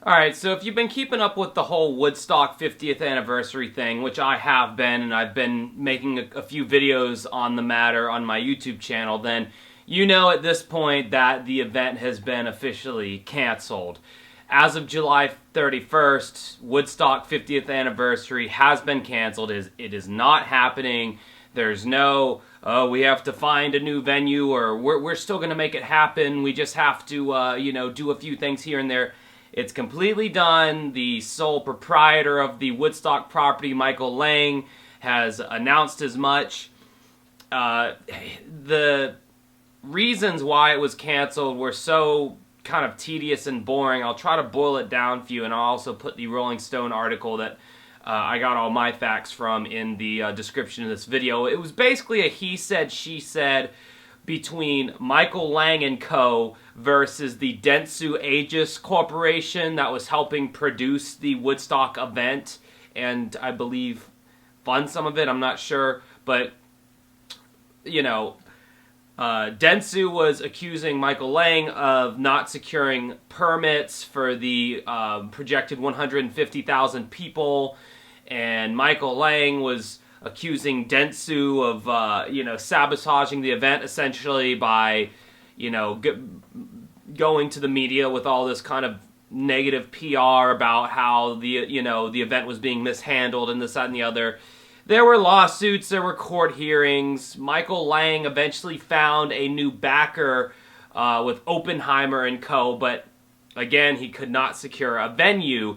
Alright, so if you've been keeping up with the whole Woodstock 50th anniversary thing, which I have been, and I've been making a few videos on the matter on my YouTube channel, then you know at this point that the event has been officially canceled. As of July 31st, Woodstock 50th anniversary has been canceled. It is not happening. There's no, oh, we have to find a new venue, or we're still going to make it happen. We just have to, do a few things here and there. It's completely done. The sole proprietor of the Woodstock property, Michael Lang, has announced as much. The reasons why it was canceled were so kind of tedious and boring. I'll try to boil it down for you, and I'll also put the Rolling Stone article that I got all my facts from in the description of this video. It was basically a he said, she said between Michael Lang and Co. versus the Dentsu Aegis Corporation that was helping produce the Woodstock event and I believe fund some of it. I'm not sure, but Dentsu was accusing Michael Lang of not securing permits for the projected 150,000 people, and Michael Lang was accusing Dentsu of, sabotaging the event essentially by, going to the media with all this kind of negative PR about how the event was being mishandled and this, that, and the other. There were lawsuits, there were court hearings. Michael Lang eventually found a new backer with Oppenheimer and Co., but again, he could not secure a venue.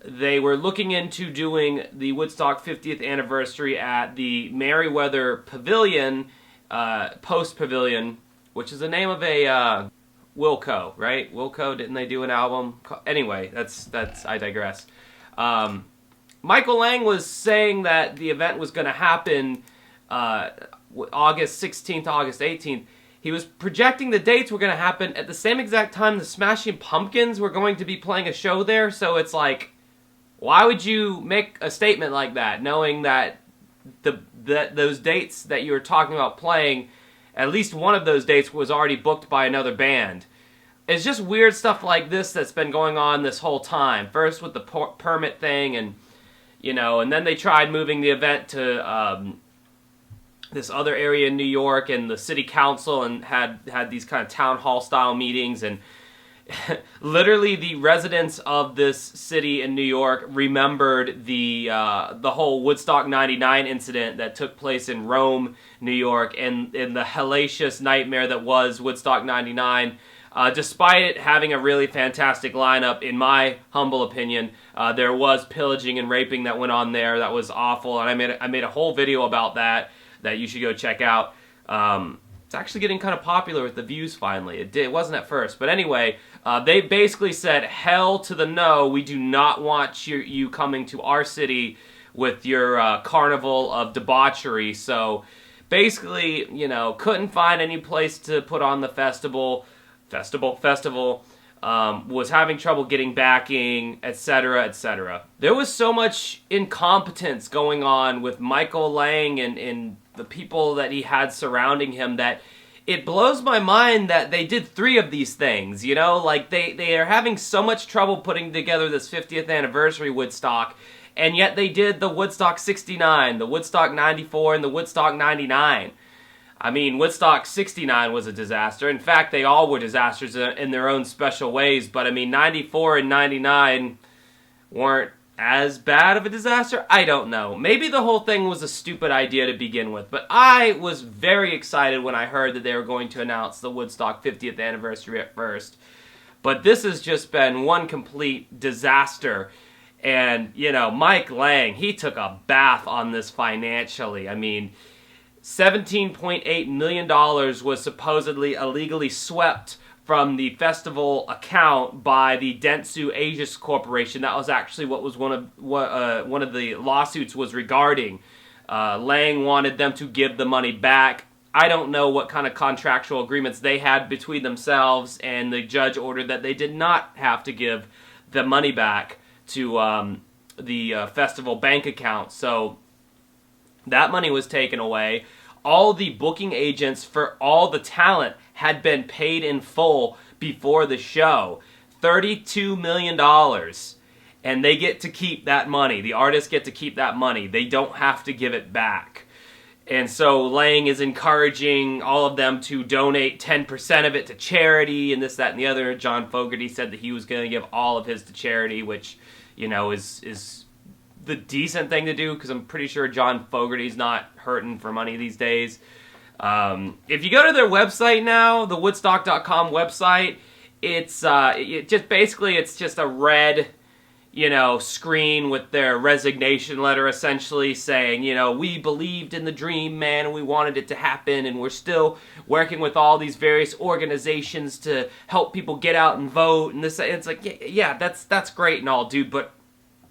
They were looking into doing the Woodstock 50th anniversary at the Merriweather Pavilion, Post Pavilion, which is the name of a Wilco, right? Wilco, didn't they do an album? Anyway, that's I digress. Michael Lang was saying that the event was going to happen August 16th, August 18th. He was projecting the dates were going to happen at the same exact time the Smashing Pumpkins were going to be playing a show there. So it's like, why would you make a statement like that, knowing that those dates that you were talking about playing, at least one of those dates was already booked by another band? It's just weird stuff like this that's been going on this whole time. First with the permit thing, and then they tried moving the event to this other area in New York, and the city council, and had these kind of town hall style meetings, and literally the residents of this city in New York remembered the whole Woodstock 99 incident that took place in Rome, New York, and the hellacious nightmare that was Woodstock 99. Despite it having a really fantastic lineup, in my humble opinion, there was pillaging and raping that went on there that was awful, and I made a whole video about that you should go check out. It's actually getting kind of popular with the views finally. It wasn't at first, but anyway, they basically said, hell to the no, we do not want you coming to our city with your carnival of debauchery. So basically, couldn't find any place to put on the festival, was having trouble getting backing, etc., etc. There was so much incompetence going on with Michael Lang and the people that he had surrounding him that it blows my mind that they did 3 of these things, Like, they are having so much trouble putting together this 50th anniversary Woodstock, and yet they did the Woodstock 69, the Woodstock 94, and the Woodstock 99. I mean, Woodstock 69 was a disaster. In fact, they all were disasters in their own special ways, but I mean, 94 and 99 weren't as bad of a disaster? I don't know. Maybe the whole thing was a stupid idea to begin with, but I was very excited when I heard that they were going to announce the Woodstock 50th anniversary at first. But this has just been one complete disaster. And, Mike Lang, he took a bath on this financially. I mean, $17.8 million was supposedly illegally swept from the festival account by the Dentsu Aegis Corporation. That was actually what was one of the lawsuits was regarding. Lang wanted them to give the money back. I don't know what kind of contractual agreements they had between themselves, and the judge ordered that they did not have to give the money back to the festival bank account. So that money was taken away. All the booking agents for all the talent had been paid in full before the show. $32 million. And they get to keep that money. The artists get to keep that money. They don't have to give it back. And so Lang is encouraging all of them to donate 10% of it to charity and this, that, and the other. John Fogerty said that he was going to give all of his to charity, which, you know, is the decent thing to do, because I'm pretty sure John Fogerty's not hurting for money these days. If you go to their website now, the Woodstock.com website, it's just a red, you know, screen with their resignation letter essentially saying, you know, we believed in the dream, man, and we wanted it to happen, and we're still working with all these various organizations to help people get out and vote, and this, it's like, yeah, that's great and all, dude, but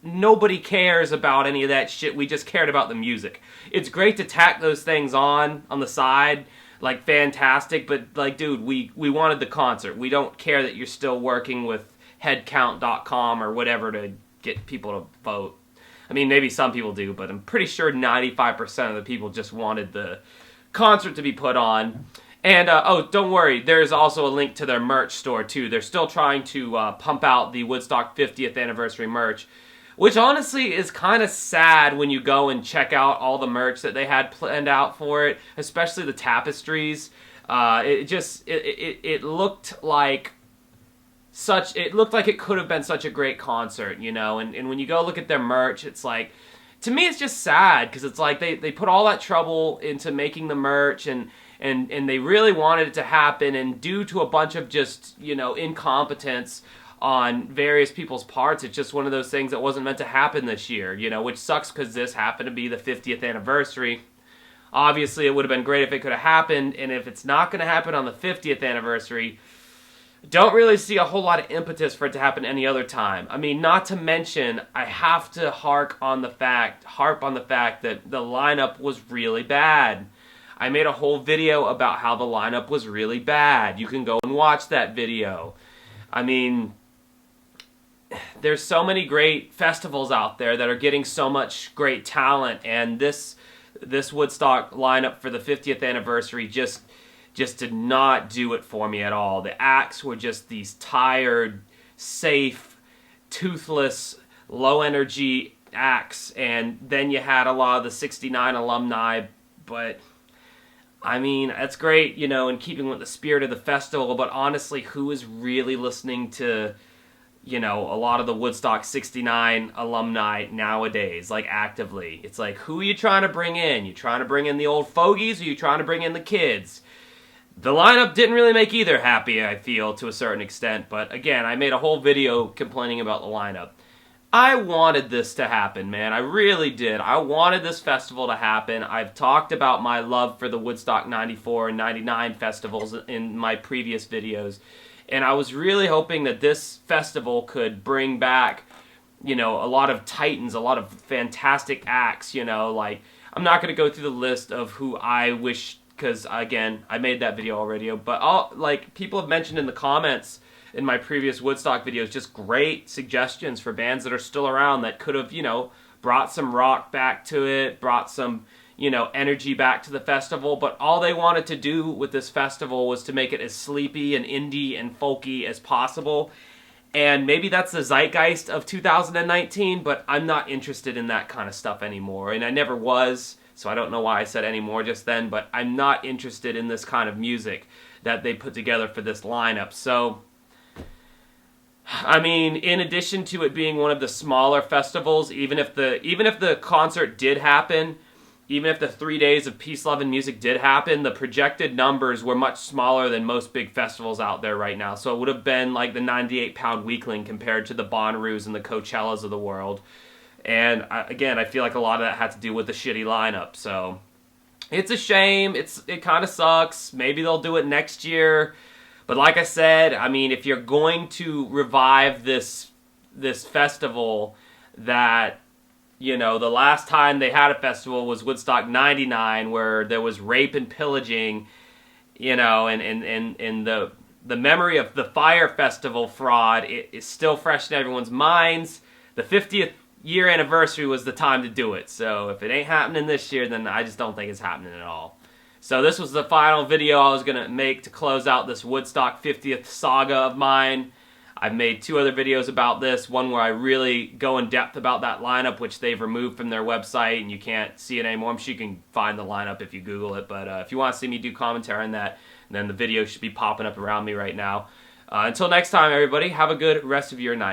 nobody cares about any of that shit. We just cared about the music. It's great to tack those things on the side, like, fantastic, but, like, dude, we wanted the concert. We don't care that you're still working with headcount.com or whatever to get people to vote. I mean, maybe some people do, but I'm pretty sure 95% of the people just wanted the concert to be put on. And, oh, don't worry, there's also a link to their merch store, too. They're still trying to pump out the Woodstock 50th anniversary merch, which honestly is kind of sad when you go and check out all the merch that they had planned out for it, especially the tapestries. It looked like it could have been such a great concert, you know, and when you go look at their merch, it's like, to me it's just sad, because it's like they put all that trouble into making the merch, and they really wanted it to happen, and due to a bunch of just, you know, incompetence on various people's parts, it's just one of those things that wasn't meant to happen this year, you know, which sucks because this happened to be the 50th anniversary. Obviously, it would have been great if it could have happened, and if it's not going to happen on the 50th anniversary, don't really see a whole lot of impetus for it to happen any other time. I mean, not to mention, I have to harp on the fact that the lineup was really bad. I made a whole video about how the lineup was really bad. You can go and watch that video. I mean, there's so many great festivals out there that are getting so much great talent, and this Woodstock lineup for the 50th anniversary just did not do it for me at all. The acts were just these tired, safe, toothless, low-energy acts, and then you had a lot of the 69 alumni, but, I mean, that's great, you know, in keeping with the spirit of the festival, but honestly, who is really listening to, you know, a lot of the Woodstock 69 alumni nowadays, like, actively? It's like, who are you trying to bring in? You trying to bring in the old fogies, or you trying to bring in the kids? The lineup didn't really make either happy, I feel, to a certain extent, but again, I made a whole video complaining about the lineup. I wanted this to happen, man. I really did. I wanted this festival to happen. I've talked about my love for the Woodstock 94 and 99 festivals in my previous videos, and I was really hoping that this festival could bring back, you know, a lot of titans, a lot of fantastic acts, you know, like, I'm not going to go through the list of who I wish, because, again, I made that video already, but like, people have mentioned in the comments in my previous Woodstock videos just great suggestions for bands that are still around that could have, you know, brought some rock back to it, brought some, you know, energy back to the festival, but all they wanted to do with this festival was to make it as sleepy and indie and folky as possible, and maybe that's the zeitgeist of 2019, but I'm not interested in that kind of stuff anymore, and I never was. So I don't know why I said anymore just then, but I'm not interested in this kind of music that they put together for this lineup. So, I mean, in addition to it being one of the smaller festivals, even if the concert did happen, even if the 3 days of peace, love, and music did happen, the projected numbers were much smaller than most big festivals out there right now. So it would have been like the 98-pound weakling compared to the Bonnaroo's and the Coachellas of the world. And again, I feel like a lot of that had to do with the shitty lineup. So it's a shame. It kind of sucks. Maybe they'll do it next year. But like I said, I mean, if you're going to revive this festival that, you know, the last time they had a festival was Woodstock 99, where there was rape and pillaging, you know, and the memory of the Fire Festival fraud is still fresh in everyone's minds. The 50th year anniversary was the time to do it. So if it ain't happening this year, then I just don't think it's happening at all. So this was the final video I was going to make to close out this Woodstock 50th saga of mine. I've made 2 other videos about this, one where I really go in depth about that lineup, which they've removed from their website and you can't see it anymore. I'm sure you can find the lineup if you Google it, but if you want to see me do commentary on that, then the video should be popping up around me right now. Until next time, everybody, have a good rest of your night.